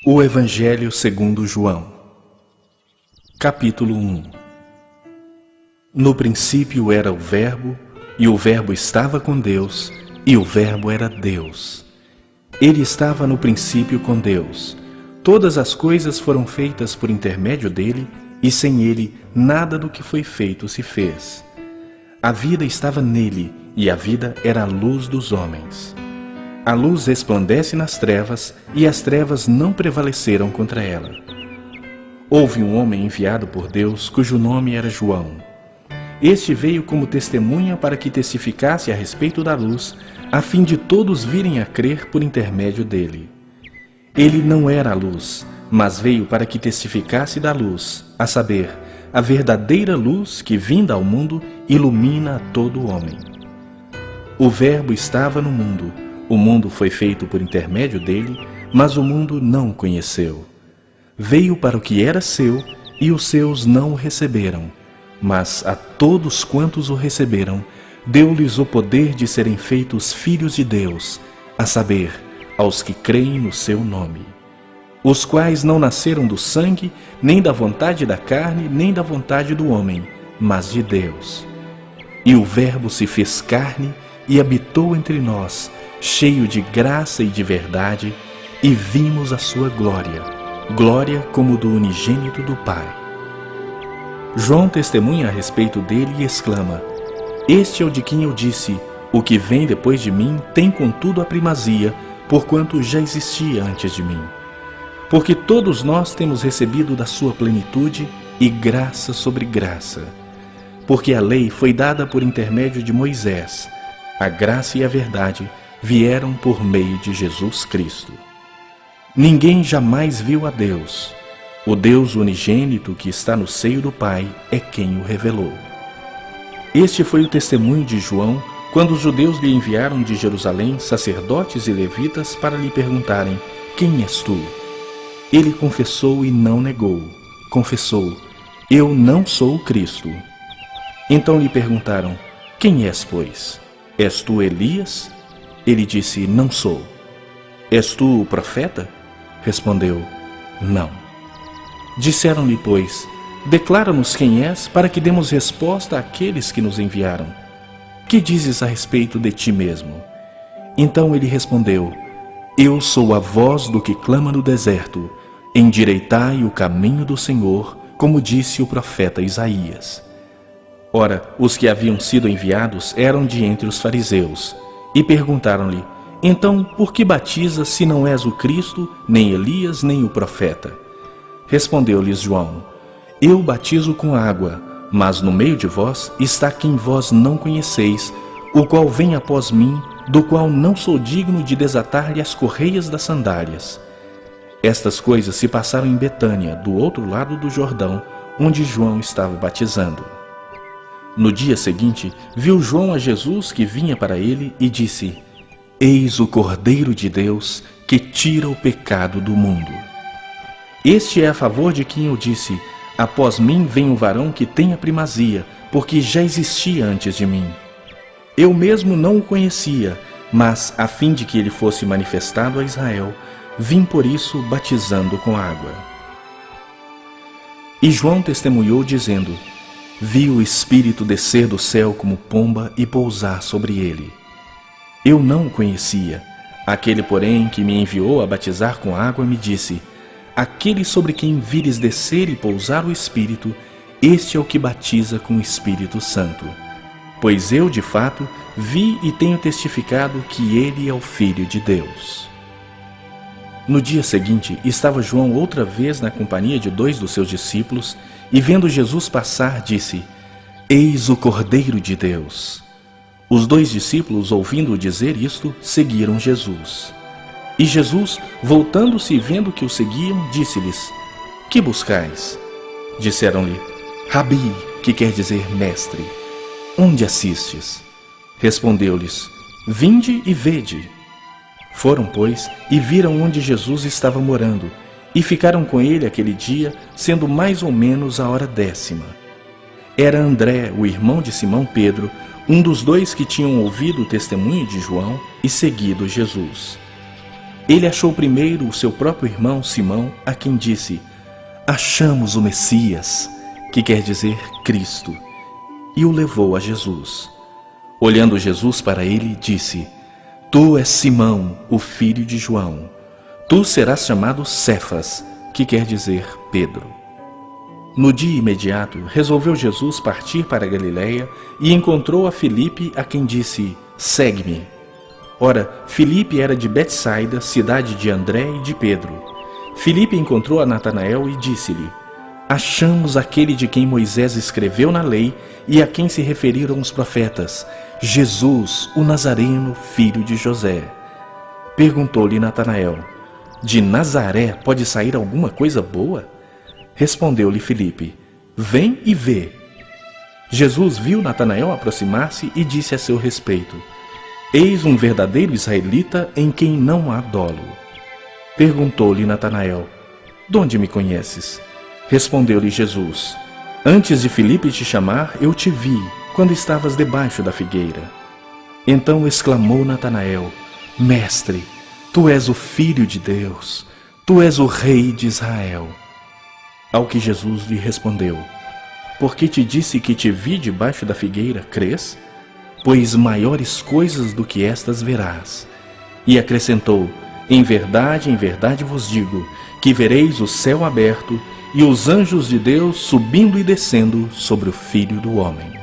O Evangelho segundo João. Capítulo 1. No princípio era o Verbo, e o Verbo estava com Deus, e o Verbo era Deus. Ele estava no princípio com Deus. Todas as coisas foram feitas por intermédio dele, e sem ele nada do que foi feito se fez. A vida estava nele, e a vida era a luz dos homens. A luz resplandece nas trevas, e as trevas não prevaleceram contra ela. Houve um homem enviado por Deus, cujo nome era João. Este veio como testemunha para que testificasse a respeito da luz, a fim de todos virem a crer por intermédio dele. Ele não era a luz, mas veio para que testificasse da luz, a saber, a verdadeira luz que, vinda ao mundo, ilumina a todo homem. O Verbo estava no mundo. O mundo foi feito por intermédio dele, mas o mundo não o conheceu. Veio para o que era seu, e os seus não o receberam. Mas a todos quantos o receberam, deu-lhes o poder de serem feitos filhos de Deus, a saber, aos que creem no seu nome. Os quais não nasceram do sangue, nem da vontade da carne, nem da vontade do homem, mas de Deus. E o Verbo se fez carne e habitou entre nós, cheio de graça e de verdade, e vimos a sua glória, glória como do unigênito do Pai. João testemunha a respeito dele e exclama: Este é o de quem eu disse, o que vem depois de mim tem contudo a primazia, porquanto já existia antes de mim. Porque todos nós temos recebido da sua plenitude e graça sobre graça. Porque a lei foi dada por intermédio de Moisés, a graça e a verdade vieram por meio de Jesus Cristo. Ninguém jamais viu a Deus. O Deus unigênito que está no seio do Pai é quem o revelou. Este foi o testemunho de João quando os judeus lhe enviaram de Jerusalém sacerdotes e levitas para lhe perguntarem: Quem és tu? Ele confessou e não negou. Confessou: Eu não sou o Cristo. Então lhe perguntaram: Quem és, pois? És tu Elias? Ele disse: Não sou. És tu o profeta? Respondeu: Não. Disseram-lhe, pois: Declara-nos quem és, para que demos resposta àqueles que nos enviaram. Que dizes a respeito de ti mesmo? Então ele respondeu: Eu sou a voz do que clama no deserto, endireitai o caminho do Senhor, como disse o profeta Isaías. Ora, os que haviam sido enviados eram de entre os fariseus, e perguntaram-lhe: Então, por que batizas se não és o Cristo, nem Elias, nem o profeta? Respondeu-lhes João: Eu batizo com água, mas no meio de vós está quem vós não conheceis, o qual vem após mim, do qual não sou digno de desatar-lhe as correias das sandálias. Estas coisas se passaram em Betânia, do outro lado do Jordão, onde João estava batizando. No dia seguinte, viu João a Jesus que vinha para ele e disse: Eis o Cordeiro de Deus que tira o pecado do mundo. Este é a favor de quem eu disse: Após mim vem um varão que tem a primazia, porque já existia antes de mim. Eu mesmo não o conhecia, mas, a fim de que ele fosse manifestado a Israel, vim por isso batizando com água. E João testemunhou dizendo: Vi o Espírito descer do céu como pomba e pousar sobre ele. Eu não o conhecia. Aquele, porém, que me enviou a batizar com água me disse: Aquele sobre quem vires descer e pousar o Espírito, este é o que batiza com o Espírito Santo. Pois eu, de fato, vi e tenho testificado que ele é o Filho de Deus. No dia seguinte, estava João outra vez na companhia de 2 dos seus discípulos, e vendo Jesus passar, disse: Eis o Cordeiro de Deus. Os 2 discípulos, ouvindo-o dizer isto, seguiram Jesus. E Jesus, voltando-se e vendo que o seguiam, disse-lhes: Que buscais? Disseram-lhe: Rabi, que quer dizer mestre. Onde assistes? Respondeu-lhes: Vinde e vede. Foram, pois, e viram onde Jesus estava morando, e ficaram com ele aquele dia, sendo mais ou menos a hora 10ª. Era André, o irmão de Simão Pedro, um dos 2 que tinham ouvido o testemunho de João e seguido Jesus. ele achou primeiro o seu próprio irmão Simão, a quem disse: achamos o Messias, que quer dizer Cristo, e o levou a Jesus. Olhando Jesus para ele, disse: tu és Simão, o filho de João. Tu serás chamado Cefas, que quer dizer Pedro. No dia imediato, resolveu Jesus partir para a Galiléia e encontrou a Filipe, a quem disse: segue-me. Ora, Filipe era de Betsaida, cidade de André e de Pedro. Filipe encontrou a Natanael e disse-lhe: achamos aquele de quem Moisés escreveu na lei e a quem se referiram os profetas, Jesus, o Nazareno, filho de José. Perguntou-lhe Natanael: de Nazaré pode sair alguma coisa boa? Respondeu-lhe Filipe: vem e vê. Jesus viu Natanael aproximar-se e disse a seu respeito: eis um verdadeiro israelita em quem não há dolo. Perguntou-lhe Natanael: de onde me conheces? Respondeu-lhe Jesus: antes de Filipe te chamar, eu te vi, quando estavas debaixo da figueira. Então exclamou Natanael: mestre, tu és o Filho de Deus, tu és o Rei de Israel. Ao que Jesus lhe respondeu: porque te disse que te vi debaixo da figueira, crês? Pois maiores coisas do que estas verás. E acrescentou: em verdade vos digo, que vereis o céu aberto e os anjos de Deus subindo e descendo sobre o Filho do Homem.